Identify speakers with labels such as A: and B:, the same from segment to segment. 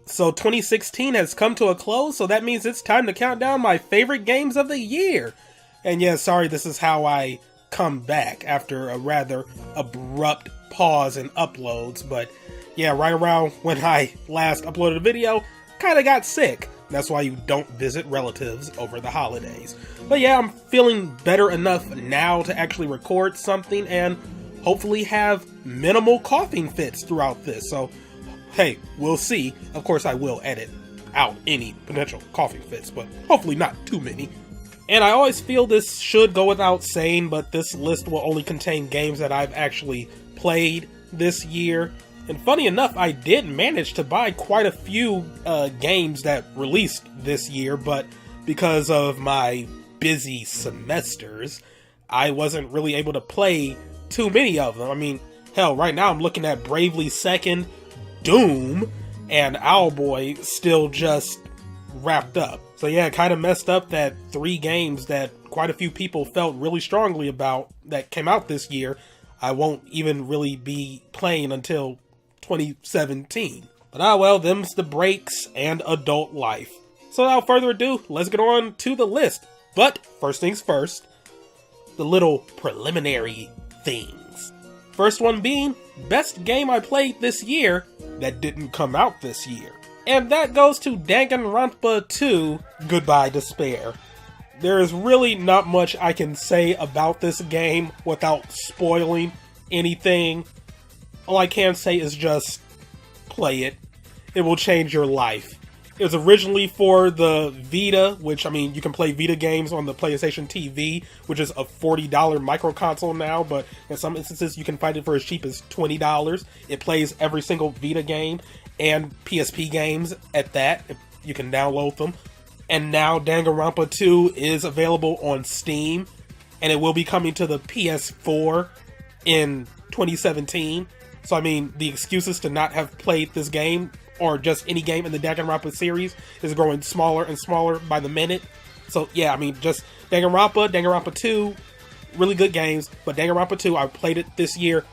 A: So 2016 has come to a close, so that means it's time to count down my favorite games of the year. And yeah, sorry, this is how I come back after a rather abrupt pause in uploads, but yeah, right around when I last uploaded a video, kinda got sick. That's why you don't visit relatives over the holidays. But yeah, I'm feeling better enough now to actually record something and hopefully have minimal coughing fits throughout this. So, hey, we'll see. Of course, I will edit out any potential coughing fits, but hopefully not too many. And I always feel this should go without saying, but this list will only contain games that I've actually played this year. And funny enough, I did manage to buy quite a few games that released this year, but because of my busy semesters, I wasn't really able to play too many of them. I mean, hell, right now I'm looking at Bravely Second, Doom, and Owlboy still just wrapped up. So yeah, it kind of messed up that 3 games that quite a few people felt really strongly about that came out this year, I won't even really be playing until 2017. But well, them's the breaks and adult life. So without further ado, let's get on to the list. But first things first, the little preliminary things. First one being, best game I played this year that didn't come out this year. And that goes to Danganronpa 2, Goodbye Despair. There is really not much I can say about this game without spoiling anything. All I can say is just play it. It will change your life. It was originally for the Vita, which, I mean, you can play Vita games on the PlayStation TV, which is a $40 micro console now, but in some instances you can find it for as cheap as $20. It plays every single Vita game and PSP games at that. You can download them. And now Danganronpa 2 is available on Steam, and it will be coming to the PS4 in 2017. So I mean, the excuses to not have played this game, or just any game in the Danganronpa series, is growing smaller and smaller by the minute. So yeah, I mean, just Danganronpa 2, really good games, but Danganronpa 2, I played it this year.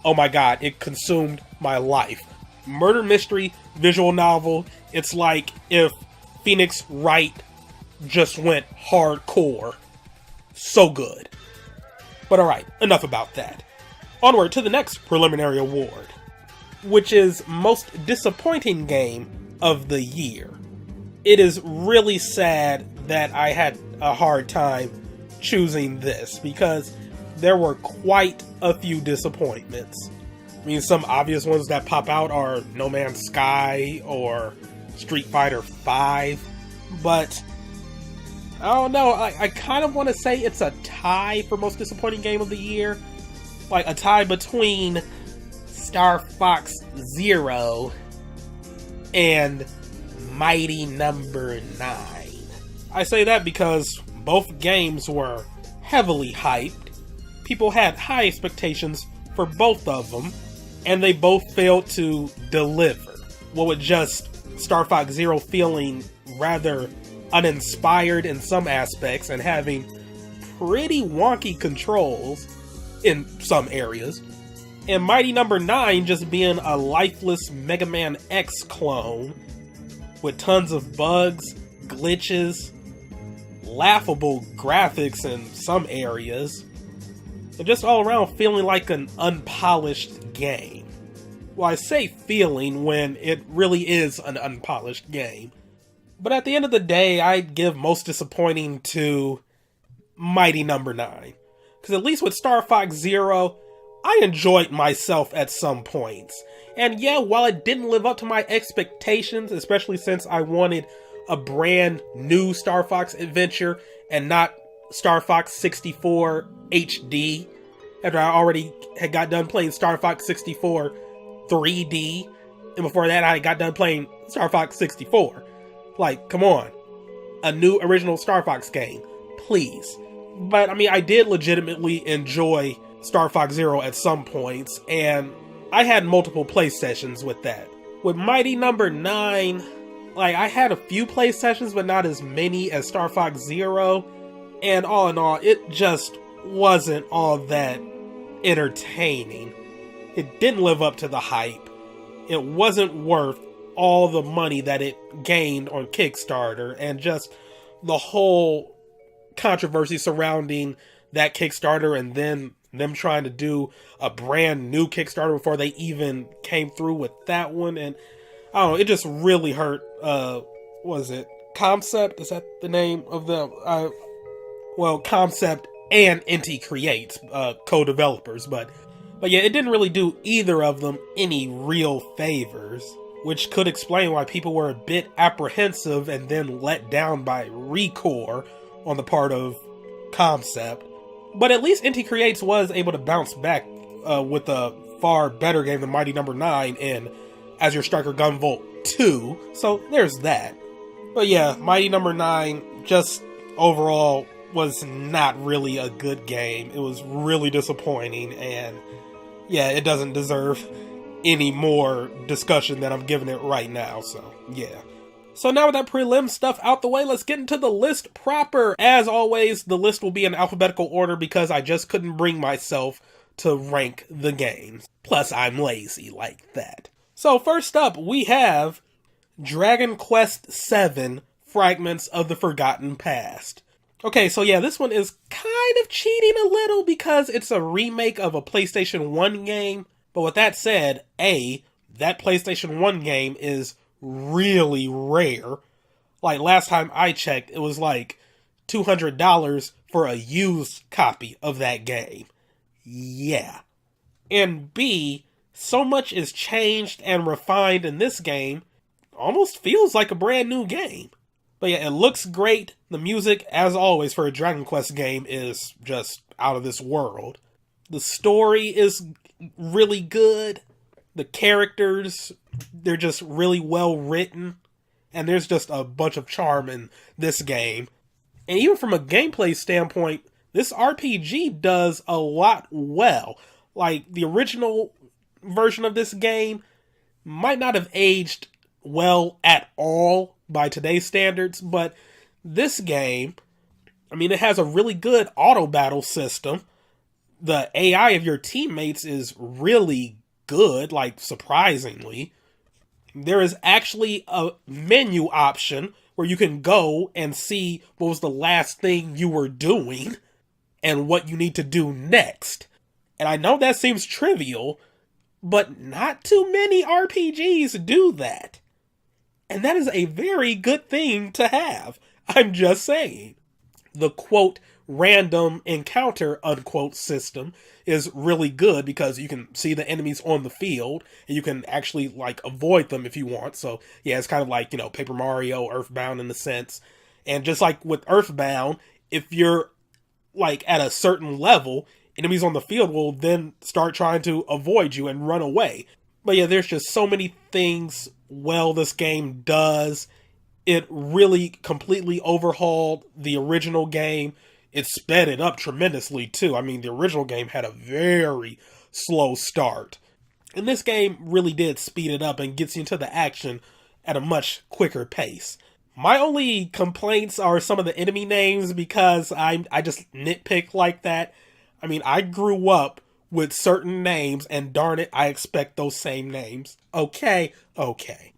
A: Oh my god, it consumed my life. Murder mystery, visual novel. It's like if Phoenix Wright just went hardcore. So good. But alright, enough about that. Onward to the next preliminary award, which is Most Disappointing Game of the Year. It is really sad that I had a hard time choosing this, because there were quite a few disappointments. I mean, some obvious ones that pop out are No Man's Sky or Street Fighter V, but I don't know, I kind of want to say it's a tie for Most Disappointing Game of the Year. Like a tie between Star Fox Zero and Mighty Number 9. I say that because both games were heavily hyped. People had high expectations for both of them, and they both failed to deliver. What with just Star Fox Zero feeling rather uninspired in some aspects and having pretty wonky controls in some areas, and Mighty Number 9 just being a lifeless Mega Man X clone with tons of bugs, glitches, laughable graphics in some areas, and just all around feeling like an unpolished game. Well, I say feeling when it really is an unpolished game. But at the end of the day, I'd give Most Disappointing to Mighty Number 9. Because at least with Star Fox Zero, I enjoyed myself at some points. And yeah, while it didn't live up to my expectations, especially since I wanted a brand new Star Fox adventure and not Star Fox 64 HD, after I already had got done playing Star Fox 64 3D, and before that I got done playing Star Fox 64. Like, come on. A new original Star Fox game. Please. But, I mean, I did legitimately enjoy Star Fox Zero at some points, and I had multiple play sessions with that. With Mighty Number 9, like, I had a few play sessions, but not as many as Star Fox Zero, and all in all, it just wasn't all that entertaining. It didn't live up to the hype. It wasn't worth all the money that it gained on Kickstarter, and just the whole controversy surrounding that Kickstarter, and then them trying to do a brand new Kickstarter before they even came through with that one. And I don't know, it just really hurt. Was it Concept? Is that the name of the Concept and Inti Creates, co-developers, but yeah, it didn't really do either of them any real favors, which could explain why people were a bit apprehensive and then let down by Recore on the part of Concept. But at least Inti Creates was able to bounce back with a far better game than Mighty Number 9 in As Your Striker Gunvolt 2, so there's that. But yeah, Mighty Number 9 just overall was not really a good game. It was really disappointing, and yeah, it doesn't deserve any more discussion than I'm giving it right now, so yeah. So now with that prelim stuff out the way, let's get into the list proper. As always, the list will be in alphabetical order because I just couldn't bring myself to rank the games. Plus, I'm lazy like that. So first up, we have Dragon Quest VII Fragments of the Forgotten Past. Okay, so yeah, this one is kind of cheating a little because it's a remake of a PlayStation 1 game. But with that said, that PlayStation 1 game is really rare. Like, last time I checked, it was like $200 for a used copy of that game. Yeah. And B, so much is changed and refined in this game, almost feels like a brand new game. But yeah, it looks great. The music, as always for a Dragon Quest game, is just out of this world. The story is really good. The characters, they're just really well written. And there's just a bunch of charm in this game. And even from a gameplay standpoint, this RPG does a lot well. Like, the original version of this game might not have aged well at all by today's standards, but this game, I mean, it has a really good auto battle system. The AI of your teammates is really good, like, surprisingly. There is actually a menu option where you can go and see what was the last thing you were doing and what you need to do next. And I know that seems trivial, but not too many RPGs do that. And that is a very good thing to have. I'm just saying. The quote, random encounter, unquote, system is really good because you can see the enemies on the field and you can actually, like, avoid them if you want. So, yeah, it's kind of like, Paper Mario, Earthbound in a sense. And just like with Earthbound, if you're, like, at a certain level, enemies on the field will then start trying to avoid you and run away. But yeah, there's just so many things this game does. It really completely overhauled the original game. It sped it up tremendously too. I mean, the original game had a very slow start. And this game really did speed it up and gets you into the action at a much quicker pace. My only complaints are some of the enemy names because I just nitpick like that. I mean, I grew up with certain names, and darn it, I expect those same names. Okay.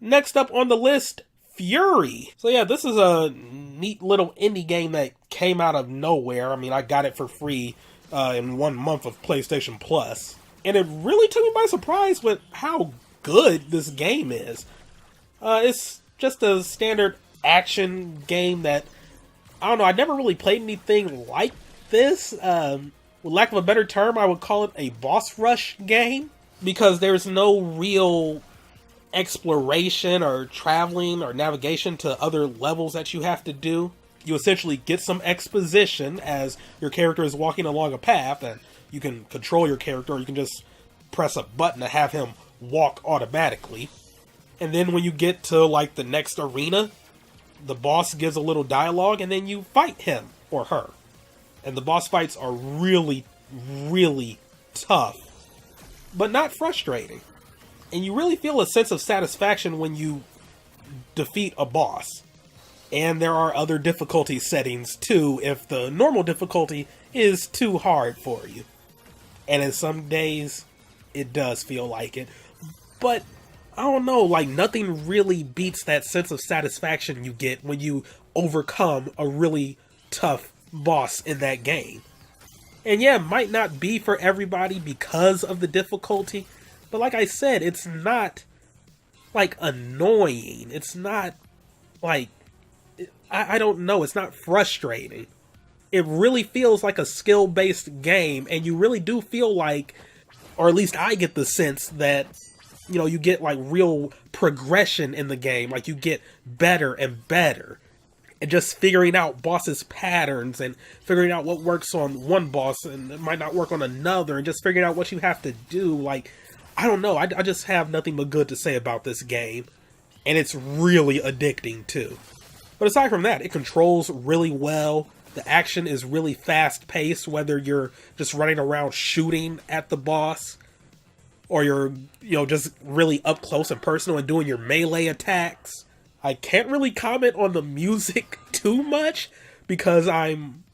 A: Next up on the list, Fury. So yeah, this is a neat little indie game that came out of nowhere. I mean, I got it for free in 1 month of PlayStation Plus. And it really took me by surprise with how good this game is. It's just a standard action game that, I don't know, I never really played anything like this. With lack of a better term, I would call it a boss rush game, because there's no real exploration or traveling or navigation to other levels that you have to do. You essentially get some exposition as your character is walking along a path, and you can control your character, or you can just press a button to have him walk automatically. And then when you get to, like, the next arena, the boss gives a little dialogue, and then you fight him or her. And the boss fights are really, really tough, but not frustrating. And you really feel a sense of satisfaction when you defeat a boss. And there are other difficulty settings too, if the normal difficulty is too hard for you. And in some days, it does feel like it. But I don't know, like nothing really beats that sense of satisfaction you get when you overcome a really tough boss in that game. And yeah, it might not be for everybody because of the difficulty, but like I said, it's not like annoying. It's not like, I don't know, it's not frustrating. It really feels like a skill-based game, and you really do feel like, or at least I get the sense that, you know, you get like real progression in the game. Like you get better and better. And just figuring out bosses' patterns and figuring out what works on one boss and it might not work on another, and just figuring out what you have to do. Like, I don't know. I just have nothing but good to say about this game. And it's really addicting too. But aside from that, it controls really well. The action is really fast-paced, whether you're just running around shooting at the boss, or you're, you know, just really up close and personal and doing your melee attacks. I can't really comment on the music too much, because I'm,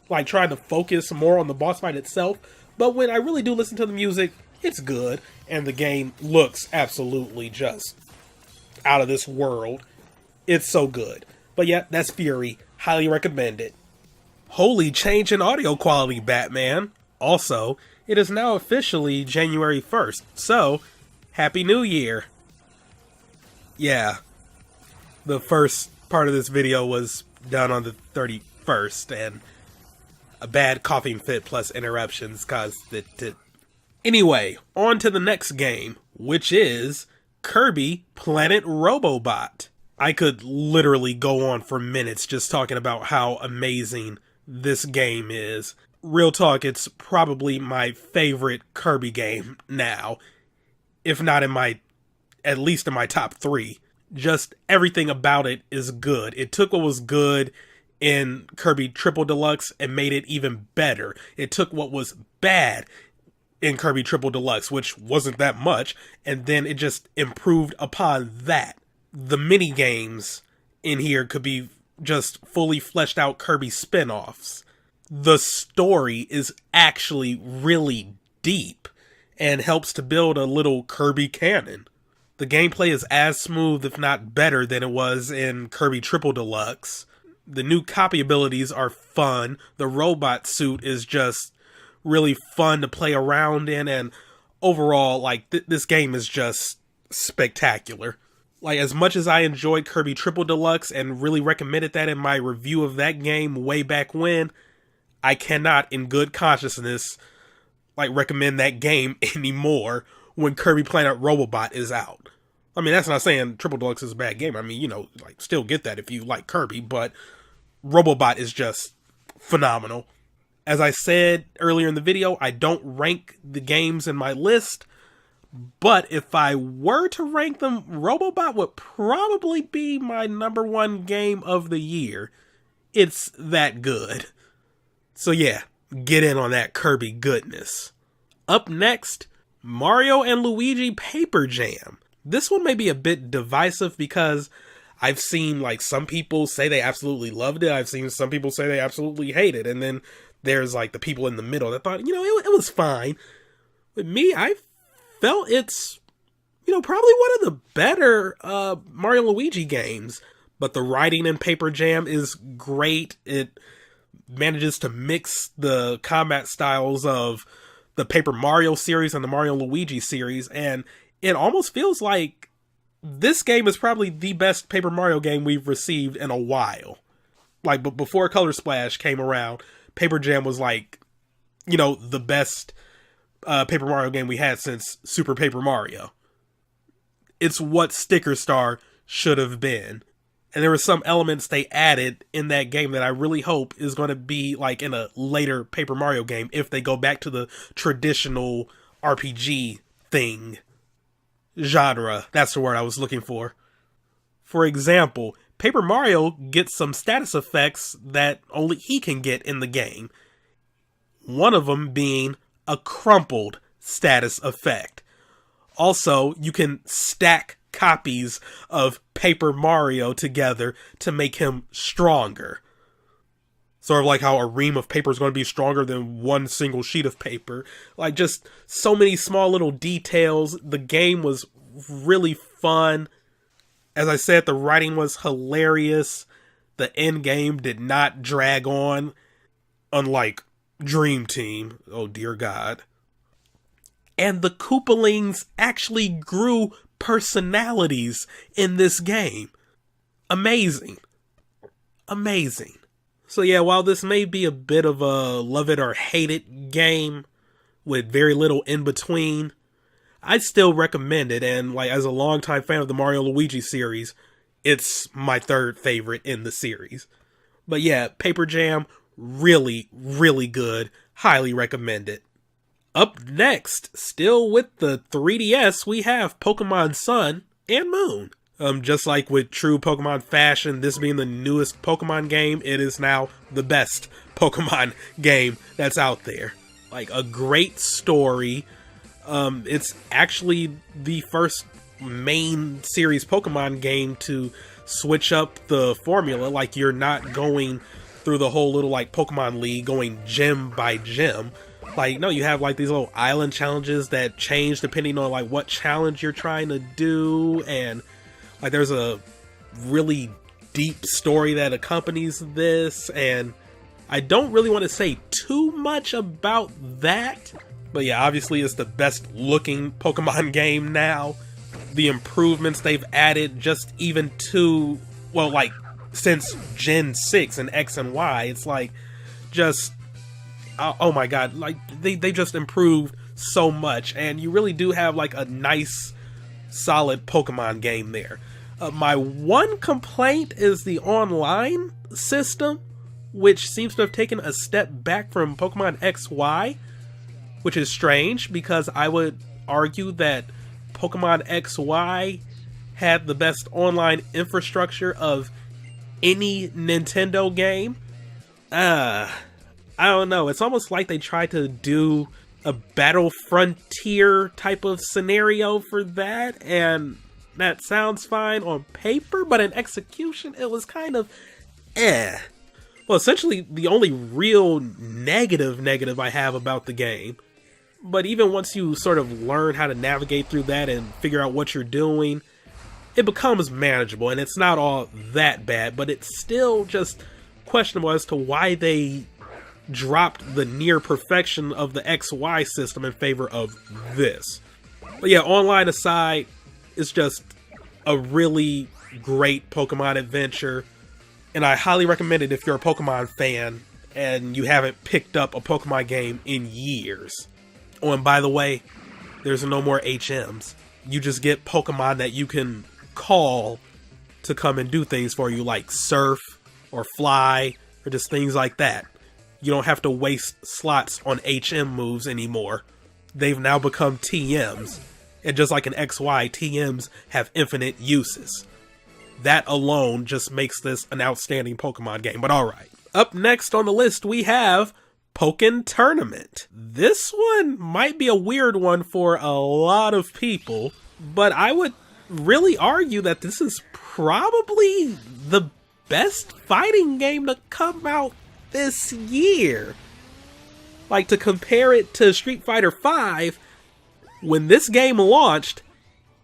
A: like, trying to focus more on the boss fight itself. But when I really do listen to the music, it's good, and the game looks absolutely just out of this world. It's so good. But yeah, that's Fury. Highly recommend it. Holy change in audio quality, Batman. Also, it is now officially January 1st, so Happy New Year. Yeah, the first part of this video was done on the 31st, and a bad coughing fit plus interruptions caused it to... Anyway, on to the next game, which is Kirby Planet Robot. I could literally go on for minutes just talking about how amazing this game is. Real talk, it's probably my favorite Kirby game now, if not in my, at least in my top 3. Just everything about it is good. It took what was good in Kirby Triple Deluxe and made it even better. It took what was bad in Kirby Triple Deluxe, which wasn't that much, and then it just improved upon that. The mini games in here could be just fully fleshed out Kirby spin-offs. The story is actually really deep and helps to build a little Kirby canon. The gameplay is as smooth, if not better, than it was in Kirby Triple Deluxe. The new copy abilities are fun. The robot suit is just really fun to play around in, and overall, like, this game is just spectacular. Like, as much as I enjoyed Kirby Triple Deluxe and really recommended that in my review of that game way back when, I cannot, in good consciousness, like, recommend that game anymore when Kirby Planet Robot is out. I mean, that's not saying Triple Deluxe is a bad game. I mean, you know, like, still get that if you like Kirby, but Robobot is just phenomenal. As I said earlier in the video, I don't rank the games in my list, but if I were to rank them, Robobot would probably be my #1 game of the year. It's that good. So yeah, get in on that Kirby goodness. Up next, Mario and Luigi Paper Jam. This one may be a bit divisive because I've seen, like, some people say they absolutely loved it. I've seen some people say they absolutely hate it. And then there's, like, the people in the middle that thought, you know, it was fine. With me, I felt it's, you know, probably one of the better Mario and Luigi games. But the writing in Paper Jam is great. It manages to mix the combat styles of the Paper Mario series and the Mario and Luigi series. And it almost feels like this game is probably the best Paper Mario game we've received in a while. Like, but before Color Splash came around, Paper Jam was like, you know, the best Paper Mario game we had since Super Paper Mario. It's what Sticker Star should have been. And there were some elements they added in that game that I really hope is going to be like in a later Paper Mario game if they go back to the traditional RPG thing. Genre, that's the word I was looking for. For example, Paper Mario gets some status effects that only he can get in the game. One of them being a crumpled status effect. Also, you can stack copies of Paper Mario together to make him stronger. Sort of like how a ream of paper is going to be stronger than one single sheet of paper. Like, just so many small little details. The game was really fun. As I said, the writing was hilarious. The end game did not drag on, unlike Dream Team. Oh dear God. And the Koopalings actually grew personalities in this game. Amazing. Amazing. So yeah, while this may be a bit of a love it or hate it game with very little in between, I'd still recommend it, and like as a longtime fan of the Mario Luigi series, it's my third favorite in the series. But yeah, Paper Jam, really, really good. Highly recommend it. Up next, still with the 3DS, we have Pokemon Sun and Moon. Just like with true Pokemon fashion, this being the newest Pokemon game, it is now the best Pokemon game that's out there. Like, a great story. It's actually the first main series Pokemon game to switch up the formula. Like, you're not going through the whole little, like, Pokemon League, going gym by gym. Like, no, you have, like, these little island challenges that change depending on, like, what challenge you're trying to do, and like, there's a really deep story that accompanies this, and I don't really want to say too much about that. But yeah, obviously it's the best looking Pokemon game now. The improvements they've added just even to, well, like, since Gen 6 and X and Y, it's like, just, oh my god, like, they just improved so much, and you really do have, like, a nice, solid Pokemon game there. My one complaint is the online system, which seems to have taken a step back from Pokemon XY, which is strange because I would argue that Pokemon XY had the best online infrastructure of any Nintendo game. I don't know. It's almost like they tried to do a Battle Frontier type of scenario for that, and that sounds fine on paper, but in execution, it was kind of Well, essentially, the only real negative I have about the game. But even once you sort of learn how to navigate through that and figure out what you're doing, it becomes manageable, and it's not all that bad, but it's still just questionable as to why they dropped the near perfection of the XY system in favor of this. But yeah, online aside, it's just a really great Pokemon adventure, and I highly recommend it if you're a Pokemon fan and you haven't picked up a Pokemon game in years. Oh, and by the way, there's no more HMs. You just get Pokemon that you can call to come and do things for you, like surf or fly or just things like that. You don't have to waste slots on HM moves anymore. They've now become TMs. And just like in XY, TMs have infinite uses. That alone just makes this an outstanding Pokemon game, but alright. Up next on the list, we have Pokmon Tournament. This one might be a weird one for a lot of people, but I would really argue that this is probably the best fighting game to come out this year. Like, to compare it to Street Fighter V, when this game launched,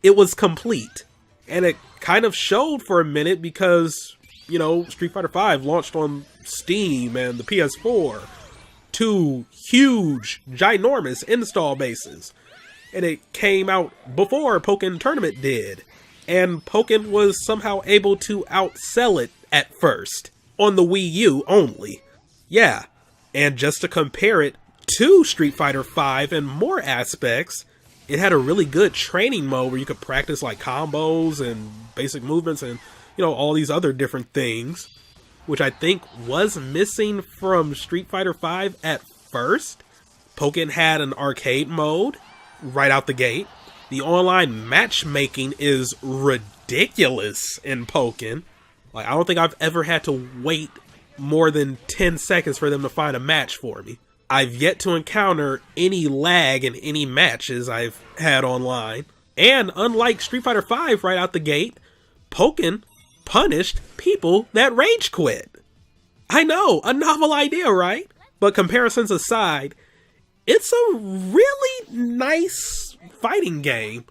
A: it was complete. And it kind of showed for a minute because, you know, Street Fighter V launched on Steam and the PS4. Two huge, ginormous install bases. And it came out before Pokmon Tournament did. And Pokmon was somehow able to outsell it at first. On the Wii U only. Yeah. And just to compare it to Street Fighter V in more aspects, it had a really good training mode where you could practice like combos and basic movements and, you know, all these other different things, which I think was missing from Street Fighter V at first. Pokmon had an arcade mode right out the gate. The online matchmaking is ridiculous in Pokmon. Like, I don't think I've ever had to wait more than 10 seconds for them to find a match for me. I've yet to encounter any lag in any matches I've had online. And unlike Street Fighter V right out the gate, Pokmon punished people that rage quit. I know, a novel idea, right? But comparisons aside, it's a really nice fighting game.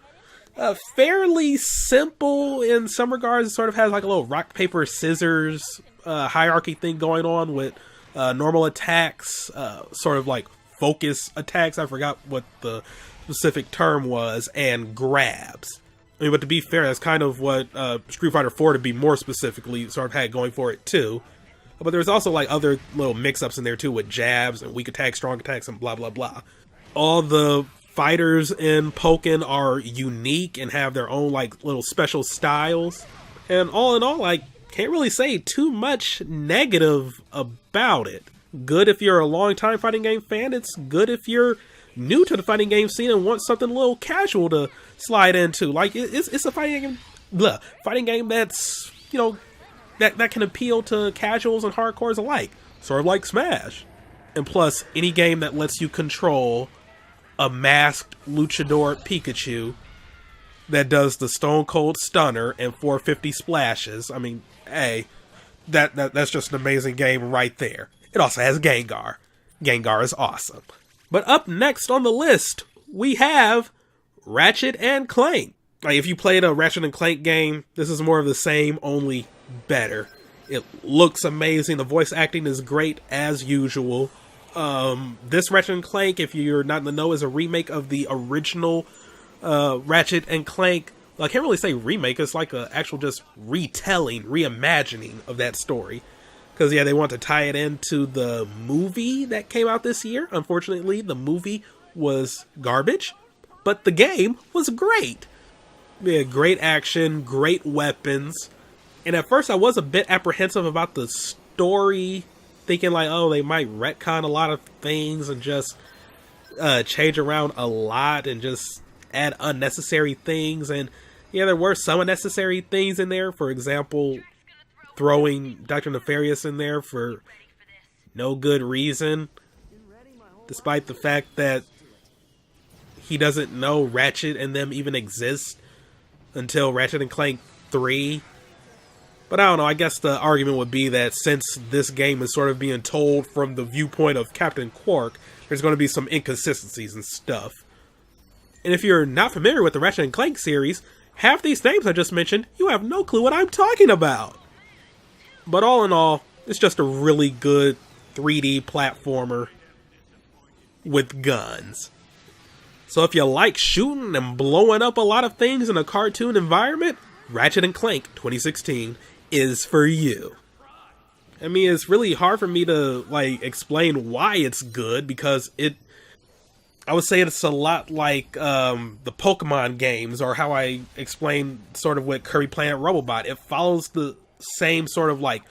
A: Fairly simple in some regards. It sort of has like a little rock, paper, scissors hierarchy thing going on with normal attacks, sort of like focus attacks. I forgot what the specific term was, and grabs. I mean, but to be fair, that's kind of what Street Fighter 4, to be more specifically, sort of had going for it too. But there's also like other little mix-ups in there too, with jabs and weak attacks, strong attacks, and blah blah blah. All the fighters in Pokken are unique and have their own like little special styles. And all in all, I can't really say too much negative about it. Good if you're a long-time fighting game fan. It's good if you're new to the fighting game scene and want something a little casual to slide into. Like, it's a fighting game that's, you know, that can appeal to casuals and hardcores alike. Sort of like Smash. And plus, any game that lets you control a masked luchador Pikachu that does the Stone Cold Stunner and 450 splashes. I mean, hey, that's just an amazing game right there. It also has Gengar. Gengar is awesome. But up next on the list, we have Ratchet and Clank. Like, if you played a Ratchet and Clank game, this is more of the same, only better. It looks amazing. The voice acting is great as usual. This Ratchet and Clank, if you're not in the know, is a remake of the original Ratchet and Clank. Well, I can't really say remake. It's like an actual just retelling, reimagining of that story. Because, yeah, they want to tie it into the movie that came out this year. Unfortunately, the movie was garbage, but the game was great. Yeah, great action, great weapons. And at first I was a bit apprehensive about the story, thinking like, oh, they might retcon a lot of things and just change around a lot and just add unnecessary things. And yeah, there were some unnecessary things in there. For example, throwing Dr. Nefarious in there for no good reason, despite the fact that he doesn't know Ratchet and them even exist until Ratchet and Clank 3. But I don't know, I guess the argument would be that since this game is sort of being told from the viewpoint of Captain Quark, there's going to be some inconsistencies and stuff. And if you're not familiar with the Ratchet and Clank series, half these names I just mentioned, you have no clue what I'm talking about. But all in all, it's just a really good 3D platformer with guns. So if you like shooting and blowing up a lot of things in a cartoon environment, Ratchet and Clank 2016 is for you. I mean, it's really hard for me to like explain why it's good, because I would say it's a lot like the Pokemon games, or how I explained sort of with Kirby Planet Robot. It follows the same sort of like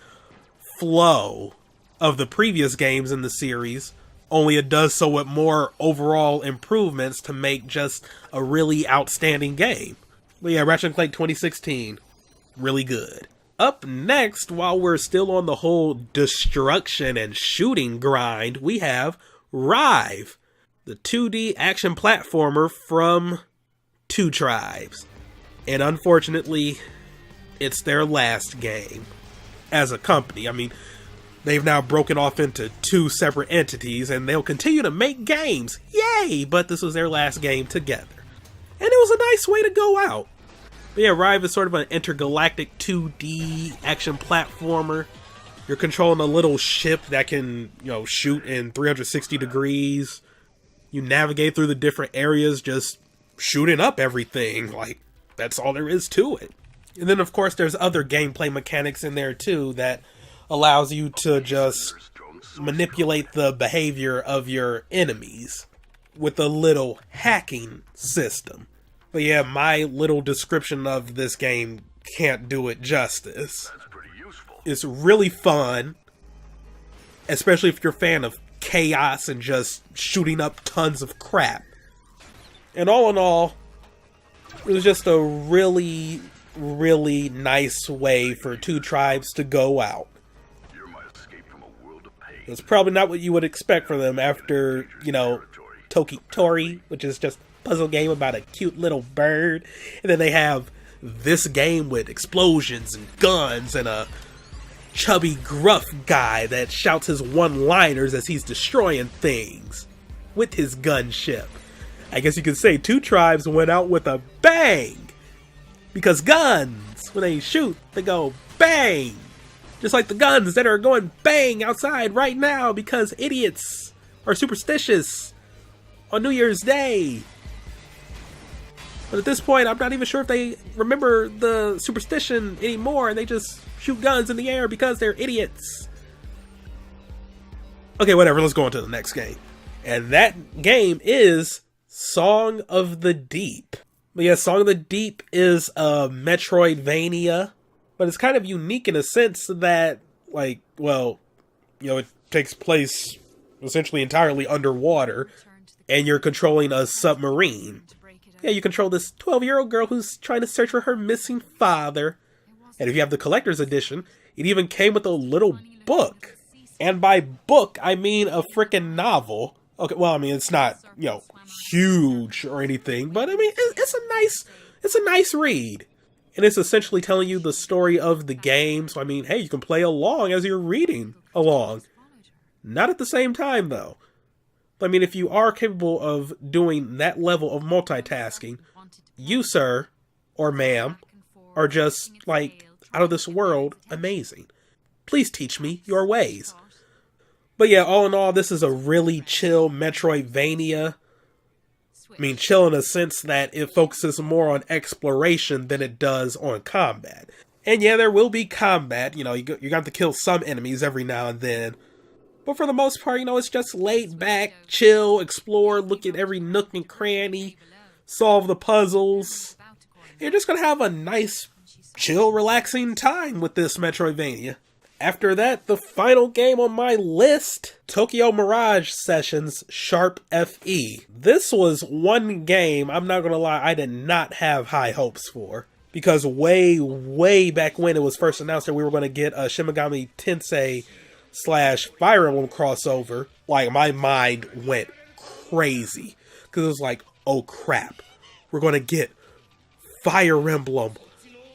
A: flow of the previous games in the series, only it does so with more overall improvements to make just a really outstanding game. But yeah, Ratchet and Clank 2016, really good. Up next, while we're still on the whole destruction and shooting grind, we have Rive, the 2D action platformer from Two Tribes. And unfortunately, it's their last game as a company. I mean, they've now broken off into two separate entities, and they'll continue to make games. Yay! But this was their last game together. And it was a nice way to go out. But yeah, Rive is sort of an intergalactic 2D action platformer. You're controlling a little ship that can, you know, shoot in 360 degrees. You navigate through the different areas just shooting up everything. Like, that's all there is to it. And then, of course, there's other gameplay mechanics in there, too, that allows you to just manipulate the behavior of your enemies with a little hacking system. But yeah, my little description of this game can't do it justice. It's really fun, especially if you're a fan of chaos and just shooting up tons of crap. And all in all, it was just a really, really nice way for Two Tribes to go out. It's probably not what you would expect from them after, you know, Toki Tori, which is just a puzzle game about a cute little bird. And then they have this game with explosions and guns and a chubby, gruff guy that shouts his one-liners as he's destroying things with his gunship. I guess you could say 2 tribes went out with a bang. Because guns, when they shoot, they go bang. Just like the guns that are going bang outside right now because idiots are superstitious on New Year's Day. But at this point, I'm not even sure if they remember the superstition anymore, and they just shoot guns in the air because they're idiots. Okay, whatever, let's go on to the next game. And that game is Song of the Deep. But yeah, Song of the Deep is a Metroidvania, but it's kind of unique in a sense that, like, well, you know, it takes place essentially entirely underwater, and you're controlling a submarine. Yeah, you control this 12-year-old girl who's trying to search for her missing father. And if you have the collector's edition, it even came with a little book. And by book, I mean a frickin' novel. Okay, well, I mean, it's not, you know, huge or anything, but I mean, it's a nice read. And it's essentially telling you the story of the game. So, I mean, hey, you can play along as you're reading along. Not at the same time, though. I mean, if you are capable of doing that level of multitasking, you, sir, or ma'am, are just, like, out of this world amazing. Please teach me your ways. But yeah, all in all, this is a really chill Metroidvania. I mean, chill in a sense that it focuses more on exploration than it does on combat. And yeah, there will be combat. You know, you got to kill some enemies every now and then. But for the most part, you know, it's just laid back, chill, explore, look at every nook and cranny, solve the puzzles. You're just going to have a nice, chill, relaxing time with this Metroidvania. After that, the final game on my list, Tokyo Mirage Sessions Sharp FE. This was one game, I'm not going to lie, I did not have high hopes for. Because way back when it was first announced that we were going to get a Shin Megami Tensei / Fire Emblem crossover, like, my mind went crazy. Because it was like, oh crap, we're going to get Fire Emblem.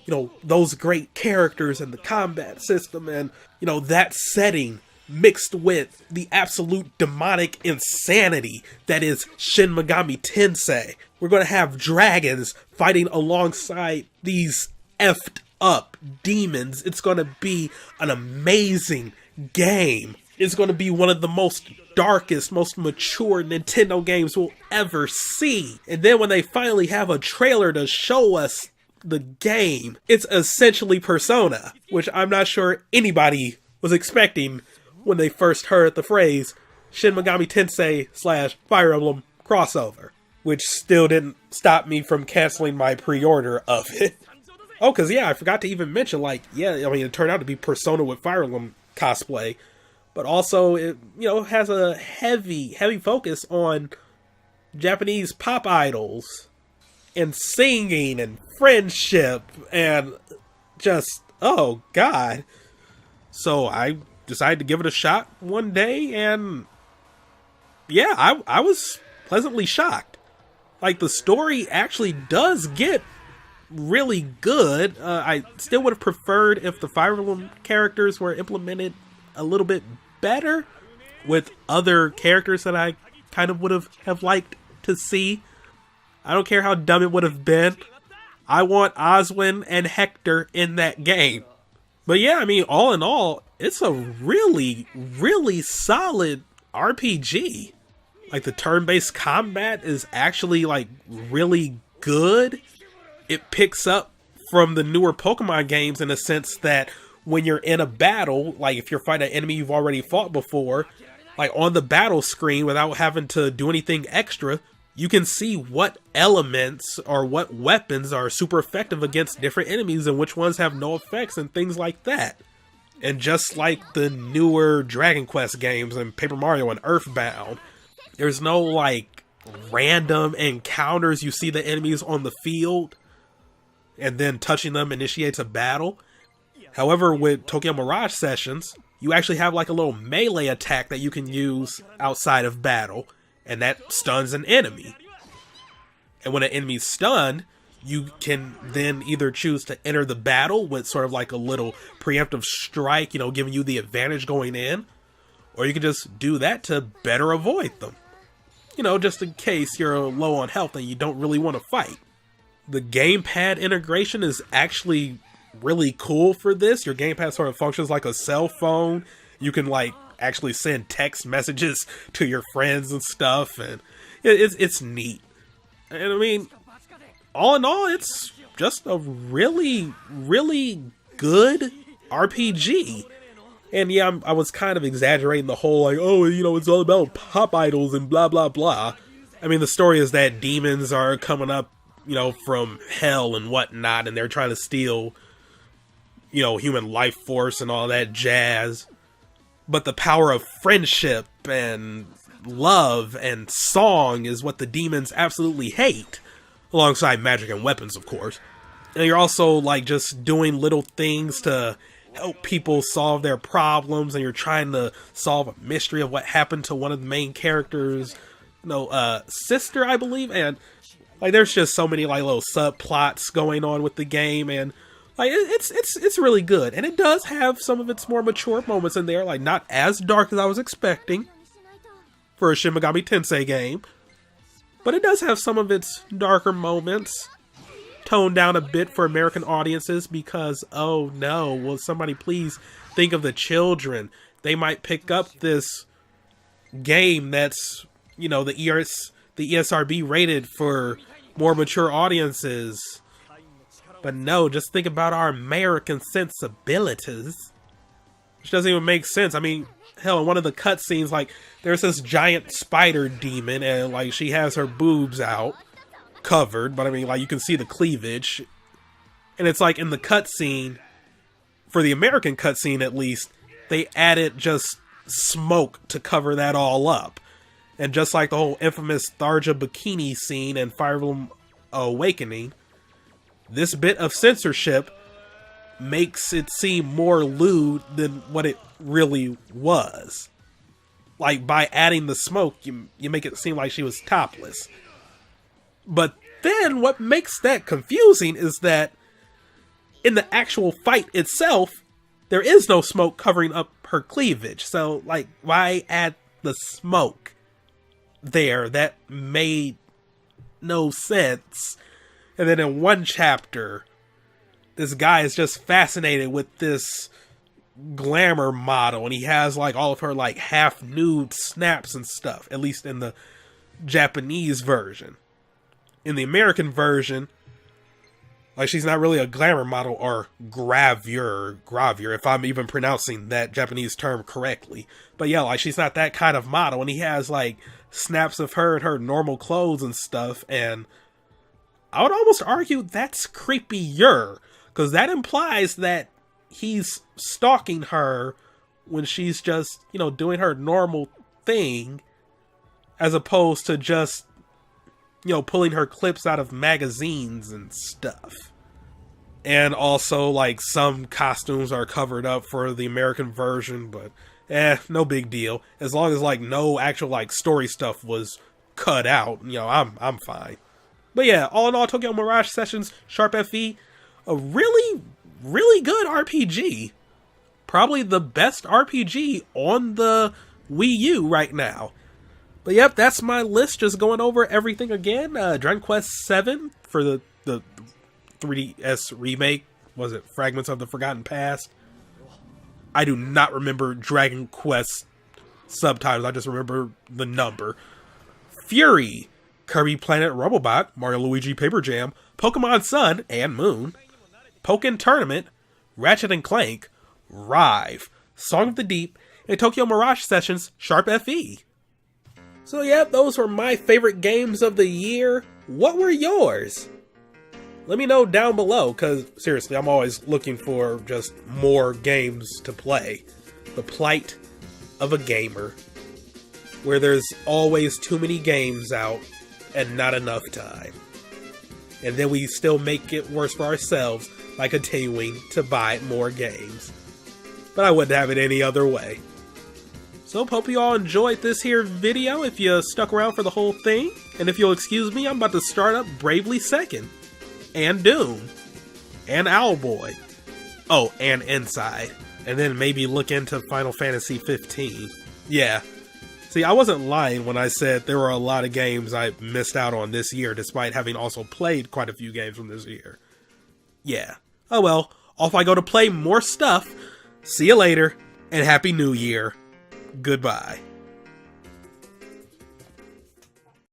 A: You know, those great characters and the combat system and, you know, that setting mixed with the absolute demonic insanity that is Shin Megami Tensei. We're going to have dragons fighting alongside these effed up demons. It's going to be an amazing game. It's going to be one of the most darkest, most mature Nintendo games we'll ever see. And then when they finally have a trailer to show us the game, it's essentially Persona, which I'm not sure anybody was expecting when they first heard the phrase Shin Megami Tensei / Fire Emblem crossover, which still didn't stop me from canceling my pre-order of it. Oh, because yeah, I forgot to even mention, like, yeah, I mean, it turned out to be Persona with Fire Emblem cosplay, but also it, you know, has a heavy focus on Japanese pop idols and singing and friendship and just, oh god. So I decided to give it a shot one day, and yeah, I was pleasantly shocked. Like, the story actually does get really good. I still would have preferred if the Fire Emblem characters were implemented a little bit better with other characters that I kind of would have liked to see. I don't care how dumb it would have been. I want Oswin and Hector in that game. But yeah, I mean, all in all, it's a really solid RPG. Like, the turn-based combat is actually, like, really good. It picks up from the newer Pokemon games in a sense that when you're in a battle, like if you're fighting an enemy you've already fought before, like on the battle screen without having to do anything extra, you can see what elements or what weapons are super effective against different enemies and which ones have no effects and things like that. And just like the newer Dragon Quest games and Paper Mario and Earthbound, there's no like random encounters. You see the enemies on the field and then touching them initiates a battle. However, with Tokyo Mirage Sessions, you actually have like a little melee attack that you can use outside of battle, and that stuns an enemy. And when an enemy's stunned, you can then either choose to enter the battle with sort of like a little preemptive strike, you know, giving you the advantage going in, or you can just do that to better avoid them. You know, just in case you're low on health and you don't really want to fight. The gamepad integration is actually really cool for this. Your gamepad sort of functions like a cell phone. You can like actually send text messages to your friends and stuff, and it's neat. And I mean, all in all, it's just a really, really good RPG. And yeah, I was kind of exaggerating the whole like, oh, you know, it's all about pop idols and blah blah blah. I mean, the story is that demons are coming up, you know, from hell and whatnot, and they're trying to steal, you know, human life force and all that jazz. But the power of friendship and love and song is what the demons absolutely hate, alongside magic and weapons, of course. And you're also like just doing little things to help people solve their problems, and you're trying to solve a mystery of what happened to one of the main characters, sister, I believe. And like, there's just so many like little subplots going on with the game, and like it's really good. And it does have some of its more mature moments in there, like not as dark as I was expecting for a Shin Megami Tensei game, but it does have some of its darker moments, toned down a bit for American audiences, because oh no, will somebody please think of the children? They might pick up this game that's, you know, the ESRB rated for more mature audiences. But no, just think about our American sensibilities, which doesn't even make sense. I mean, hell, in one of the cutscenes, like, there's this giant spider demon, and like she has her boobs out, covered, but I mean, like, you can see the cleavage. And it's like in the cutscene, for the American cutscene at least, they added just smoke to cover that all up. And just like the whole infamous Tharja bikini scene in Fire Emblem Awakening, this bit of censorship makes it seem more lewd than what it really was. Like, by adding the smoke, you make it seem like she was topless. But then what makes that confusing is that in the actual fight itself, there is no smoke covering up her cleavage. So, like, why add the smoke there? That made no sense. And then in one chapter, this guy is just fascinated with this glamour model, and he has like all of her like half nude snaps and stuff, at least in the Japanese version. In the American version, like, she's not really a glamour model, or gravure, if I'm even pronouncing that Japanese term correctly. But yeah, like, she's not that kind of model, and he has like snaps of her in her normal clothes and stuff, and I would almost argue that's creepier, because that implies that he's stalking her when she's just, you know, doing her normal thing, as opposed to just, you know, pulling her clips out of magazines and stuff. And also, like, some costumes are covered up for the American version, but no big deal. As long as, like, no actual, like, story stuff was cut out, you know, I'm fine. But yeah, all in all, Tokyo Mirage Sessions Sharp FE, a really, really good RPG. Probably the best RPG on the Wii U right now. But yep, that's my list, just going over everything again. Dragon Quest VII for the 3DS remake. Was it Fragments of the Forgotten Past? I do not remember Dragon Quest subtitles, I just remember the number. Fury, Kirby Planet Robobot, Mario Luigi Paper Jam, Pokemon Sun and Moon, Pokmon Tournament, Ratchet Clank, Rive, Song of the Deep, and Tokyo Mirage Sessions Sharp FE. So yeah, those were my favorite games of the year. What were yours? Let me know down below, because seriously, I'm always looking for just more games to play. The plight of a gamer, where there's always too many games out and not enough time. And then we still make it worse for ourselves by continuing to buy more games. But I wouldn't have it any other way. So hope you all enjoyed this here video, if you stuck around for the whole thing. And if you'll excuse me, I'm about to start up Bravely Second, and Doom, and Owlboy. Oh, and Inside. And then maybe look into Final Fantasy 15. Yeah, See, I wasn't lying when I said there were a lot of games I missed out on this year, despite having also played quite a few games from this year. Yeah. Oh well, off I go to play more stuff. See you later, and Happy New Year. Goodbye.